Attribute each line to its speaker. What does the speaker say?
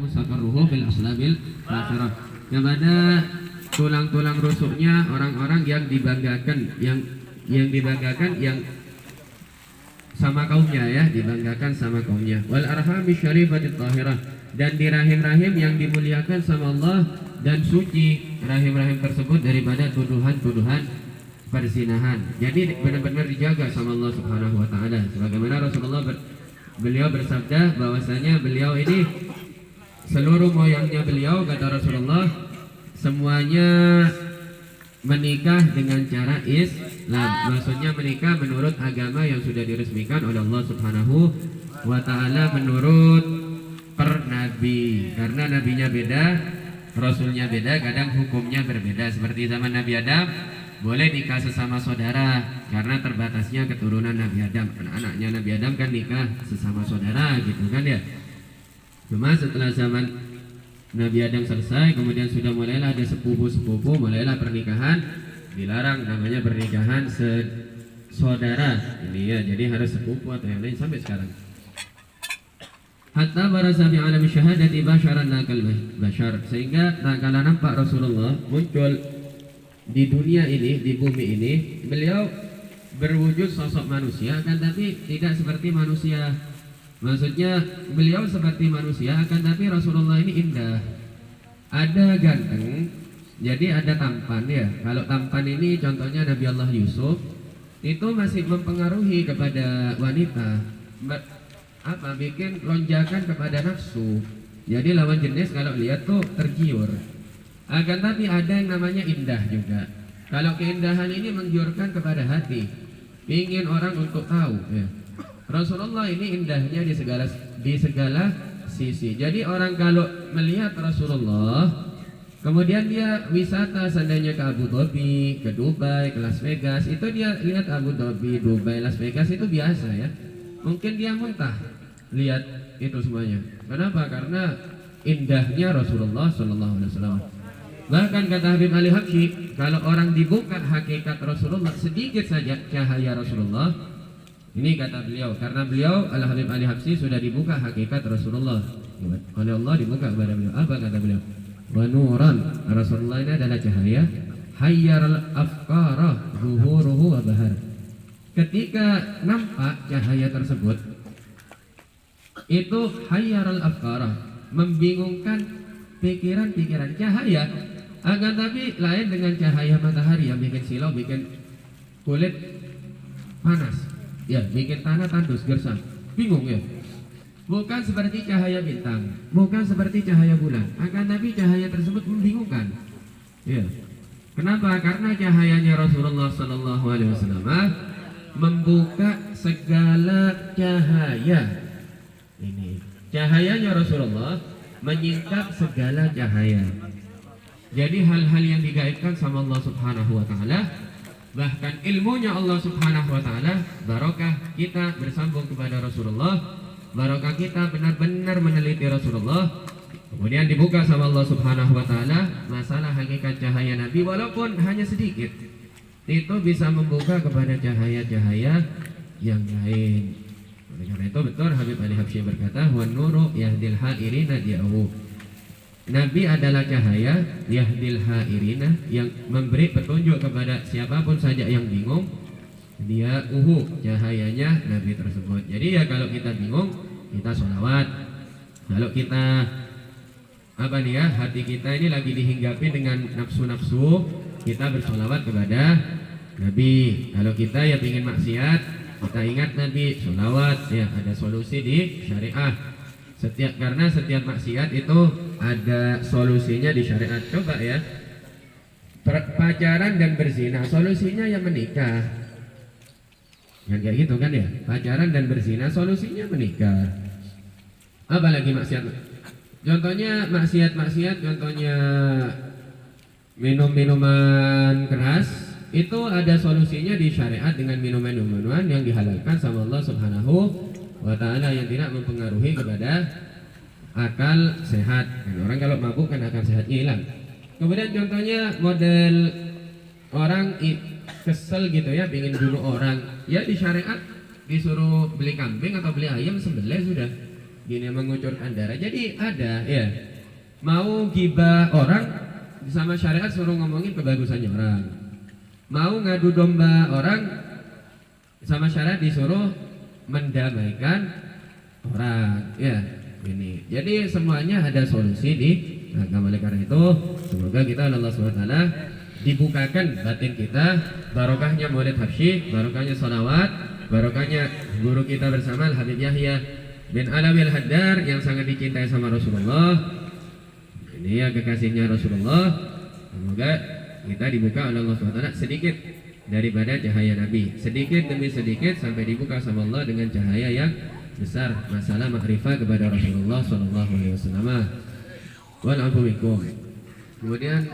Speaker 1: mustaqarruhu fil aslabil akhirah. Kepada tulang-tulang rusuknya orang-orang yang dibanggakan, yang dibanggakan yang sama kaumnya ya, dibanggakan sama kaumnya. Wal arhami syarifatit tahirah, dan di rahim-rahim yang dimuliakan sama Allah dan suci rahim-rahim tersebut daripada tuduhan-tuduhan perzinahan. Jadi benar-benar dijaga sama Allah Subhanahu wa taala. Sebagaimana Rasulullah beliau bersabda bahwasanya beliau ini seluruh moyangnya beliau, kata Rasulullah, semuanya menikah dengan cara Islam. Maksudnya menikah menurut agama yang sudah diresmikan oleh Allah Subhanahu wa taala menurut per nabi. Karena nabinya beda, rasulnya beda, kadang hukumnya berbeda. Seperti zaman Nabi Adam boleh nikah sesama saudara karena terbatasnya keturunan Nabi Adam. Anak-anaknya Nabi Adam kan nikah sesama saudara gitu kan ya. Cuma setelah zaman Nabi Adam selesai, kemudian sudah mulailah ada sepupu-sepupu, mulailah pernikahan dilarang, namanya pernikahan saudara ini ya, jadi harus sepupu atau yang lain sampai sekarang. Hatta barasa fi alam syahadati basyaran lakal basyar, sehingga tak kala nampak Rasulullah muncul di dunia ini, di bumi ini, beliau berwujud sosok manusia kan, tapi tidak seperti manusia. Maksudnya beliau seperti manusia akan tapi Rasulullah ini indah. Ada ganteng, jadi ada tampan ya. Kalau tampan ini contohnya Nabi Allah Yusuf, itu masih mempengaruhi kepada wanita. Bikin lonjakan kepada nafsu. Jadi lawan jenis kalau lihat tuh tergiur. Akan tapi ada yang namanya indah juga. Kalau keindahan ini menggiurkan kepada hati, ingin orang untuk tahu ya. Rasulullah ini indahnya di segala sisi. Jadi orang kalau melihat Rasulullah, kemudian dia wisata seandainya ke Abu Dhabi, ke Dubai, ke Las Vegas, itu dia lihat Abu Dhabi, Dubai, Las Vegas itu biasa ya. Mungkin dia muntah lihat itu semuanya. Kenapa? Karena indahnya Rasulullah Sallallahu Alaihi Wasallam. Bahkan kata Habib Ali Habsyi, kalau orang dibuka hakikat Rasulullah, sedikit saja cahaya Rasulullah. Ini kata beliau, karena beliau Al-Habib Ali Habsyi sudah dibuka hakikat Rasulullah oleh Allah, dibuka kepada beliau. Apa kata beliau? Wa nuran, Rasulullah ini adalah cahaya. Hayyaral afqara zuhuruhu wa bahar. Ketika nampak cahaya tersebut, itu hayyaral afqara, membingungkan pikiran-pikiran. Cahaya akan tapi lain dengan cahaya matahari yang bikin silau, bikin kulit panas ya, bikin tanah tandus, gersang, bingung ya. Bukan seperti cahaya bintang, bukan seperti cahaya bulan, akan tapi cahaya tersebut membingungkan ya. Kenapa? Karena cahayanya Rasulullah Sallallahu Alaihi Wasallam membuka segala cahaya. Ini cahayanya Rasulullah menyingkap segala cahaya. Jadi hal-hal yang digaibkan sama Allah Subhanahu wa taala, bahkan ilmunya Allah Subhanahu wa taala, barokah kita bersambung kepada Rasulullah, barokah kita benar-benar meneliti Rasulullah, kemudian dibuka sama Allah Subhanahu wa taala masalah hakikat cahaya Nabi, walaupun hanya sedikit, itu bisa membuka kepada cahaya-cahaya yang lain. Oleh karena itu betul Habib Ali Habsyi berkata, wan nuru yahdil hairina di'ahu. Nabi adalah cahaya yahdil hairina, yang memberi petunjuk kepada siapapun saja yang bingung. Dia cahayanya Nabi tersebut. Jadi ya kalau kita bingung, kita sholawat. Kalau kita hati kita ini lagi dihinggapi dengan nafsu-nafsu, kita bersholawat kepada Nabi. Kalau kita ya ingin maksiat, kita ingat Nabi, sholawat ya, ada solusi di syariah. Karena setiap maksiat itu ada solusinya di syariat. Coba ya, pacaran dan berzina, solusinya ya menikah. Yang kayak gitu kan ya, pacaran dan berzina, solusinya menikah. Apalagi maksiat. Contohnya maksiat-maksiat, contohnya minum-minuman keras, itu ada solusinya di syariat dengan minuman-minuman yang dihalalkan sama Allah Subhanahu wa ta'ala, yang tidak mempengaruhi kepada akal sehat. Dan orang kalau mabuk kan akal sehatnya hilang. Kemudian contohnya model orang kesel gitu ya, ingin bunuh orang, ya di syariat disuruh beli kambing atau beli ayam, sembelih sudah, gini mengucurkan darah. Jadi ada ya, mau gibah orang sama syariat suruh ngomongin kebagusannya orang, mau ngadu domba orang sama syariat disuruh mendamaikan orang ya. Ini jadi semuanya ada solusi di agama. Oleh karena itu semoga kita Allah SWT dibukakan batin kita, barokahnya maulid habsyi, barokahnya salawat, barokahnya guru kita bersama Habib Yahya bin Alawi Al-Haddar yang sangat dicintai sama Rasulullah. Ini ya kekasihnya Rasulullah. Semoga kita dibuka oleh Allah SWT sedikit daripada cahaya Nabi, sedikit demi sedikit sampai dibuka sama Allah dengan cahaya yang besar, masalah makrifah kepada Rasulullah SAW. Wal afu minkum. Kemudian